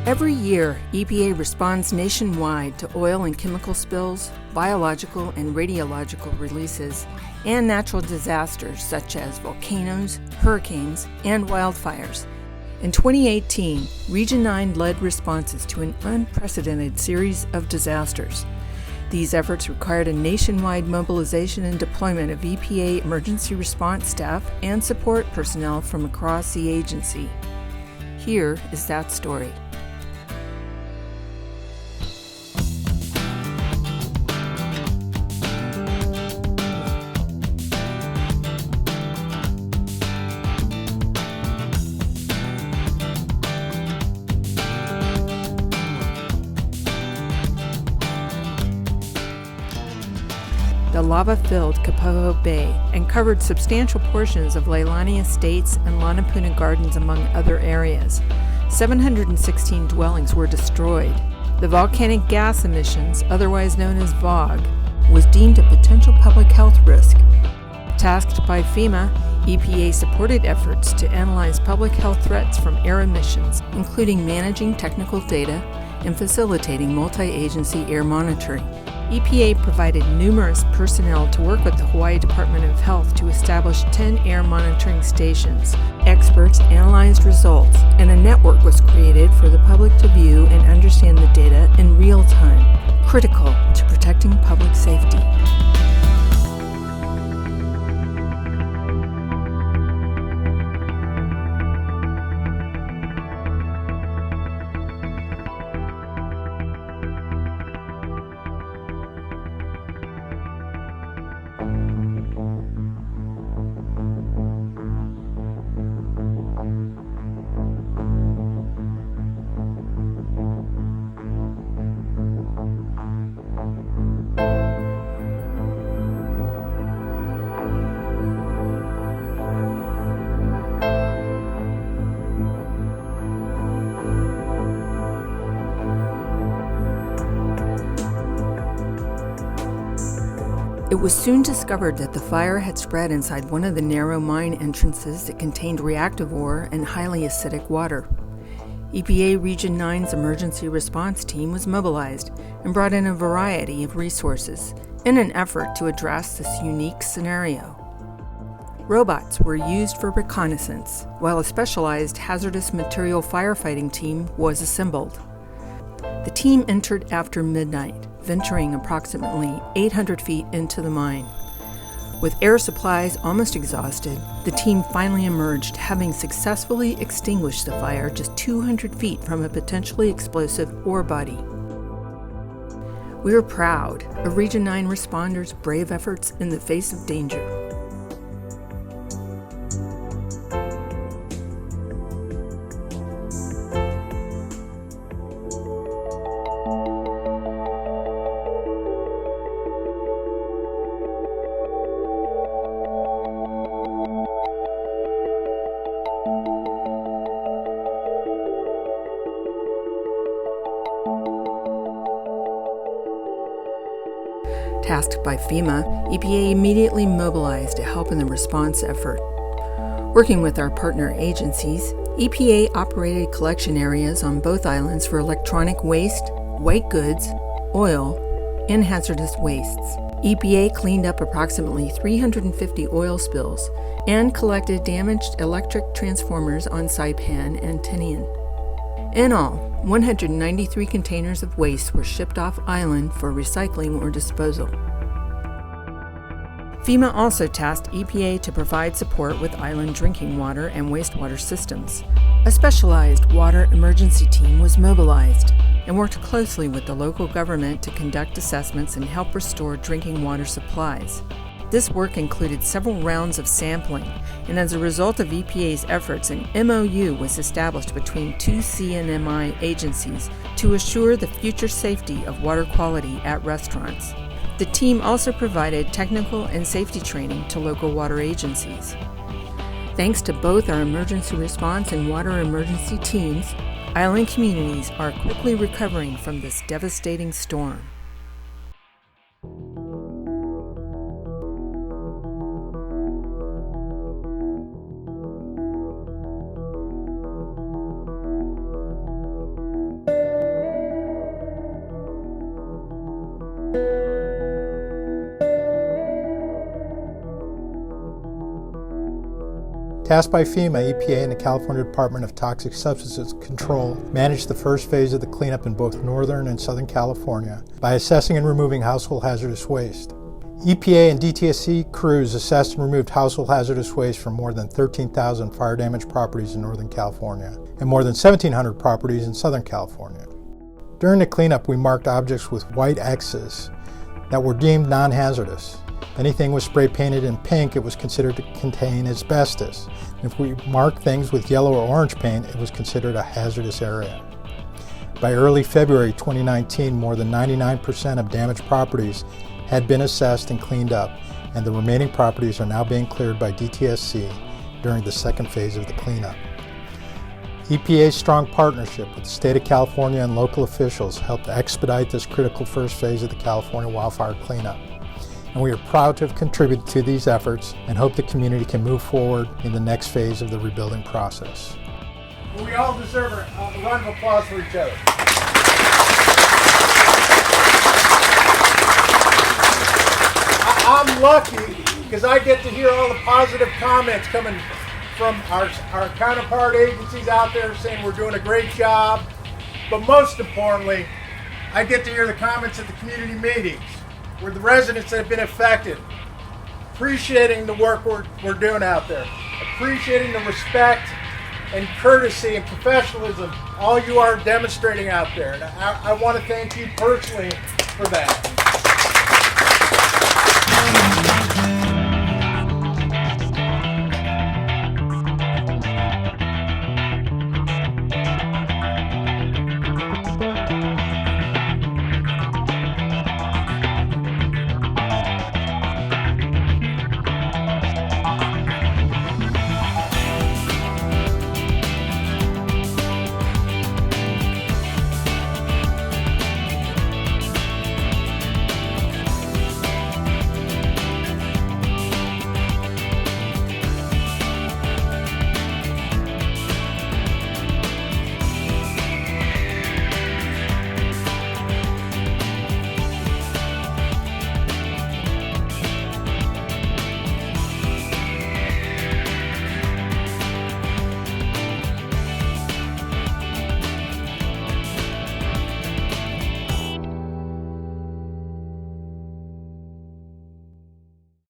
Every year, EPA responds nationwide to oil and chemical spills, biological and radiological releases, and natural disasters such as volcanoes, hurricanes, and wildfires. In 2018, Region 9 led responses to an unprecedented series of disasters. These efforts required a nationwide mobilization and deployment of EPA emergency response staff and support personnel from across the agency. Here is that story. The lava-filled Kapoho Bay and covered substantial portions of Leilani Estates and Lanapuna Gardens, among other areas. 716 dwellings were destroyed. The volcanic gas emissions, otherwise known as VOG, was deemed a potential public health risk. Tasked by FEMA, EPA supported efforts to analyze public health threats from air emissions, including managing technical data and facilitating multi-agency air monitoring. EPA provided numerous personnel to work with the Hawaii Department of Health to establish 10 air monitoring stations. Experts analyzed results, and a network was created for the public to view and understand the data in real time, critical to protecting public safety. It was soon discovered that the fire had spread inside one of the narrow mine entrances that contained reactive ore and highly acidic water. EPA Region 9's emergency response team was mobilized and brought in a variety of resources in an effort to address this unique scenario. Robots were used for reconnaissance, while a specialized hazardous material firefighting team was assembled. The team entered after midnight, venturing approximately 800 feet into the mine. With air supplies almost exhausted, the team finally emerged, having successfully extinguished the fire just 200 feet from a potentially explosive ore body. We are proud of Region 9 responders' brave efforts in the face of danger. Tasked by FEMA, EPA immediately mobilized to help in the response effort. Working with our partner agencies, EPA operated collection areas on both islands for electronic waste, white goods, oil, and hazardous wastes. EPA cleaned up approximately 350 oil spills and collected damaged electric transformers on Saipan and Tinian. In all, 193 containers of waste were shipped off island for recycling or disposal. FEMA also tasked EPA to provide support with island drinking water and wastewater systems. A specialized water emergency team was mobilized and worked closely with the local government to conduct assessments and help restore drinking water supplies. This work included several rounds of sampling, and as a result of EPA's efforts, an MOU was established between two CNMI agencies to assure the future safety of water quality at restaurants. The team also provided technical and safety training to local water agencies. Thanks to both our emergency response and water emergency teams, island communities are quickly recovering from this devastating storm. Tasked by FEMA, EPA and the California Department of Toxic Substances Control managed the first phase of the cleanup in both Northern and Southern California by assessing and removing household hazardous waste. EPA and DTSC crews assessed and removed household hazardous waste from more than 13,000 fire-damaged properties in Northern California and more than 1,700 properties in Southern California. During the cleanup, we marked objects with white X's that were deemed non-hazardous. If anything was spray painted in pink, it was considered to contain asbestos. And if we marked things with yellow or orange paint, it was considered a hazardous area. By early February 2019, more than 99% of damaged properties had been assessed and cleaned up, and the remaining properties are now being cleared by DTSC during the second phase of the cleanup. EPA's strong partnership with the state of California and local officials helped expedite this critical first phase of the California wildfire cleanup. And we are proud to have contributed to these efforts and hope the community can move forward in the next phase of the rebuilding process. We all deserve a round of applause for each other. I'm lucky because I get to hear all the positive comments coming from our counterpart agencies out there saying we're doing a great job. But most importantly, I get to hear the comments at the community meetings where the residents that have been affected, appreciating the work we're doing out there, appreciating the respect and courtesy and professionalism all you are demonstrating out there. And I want to thank you personally for that.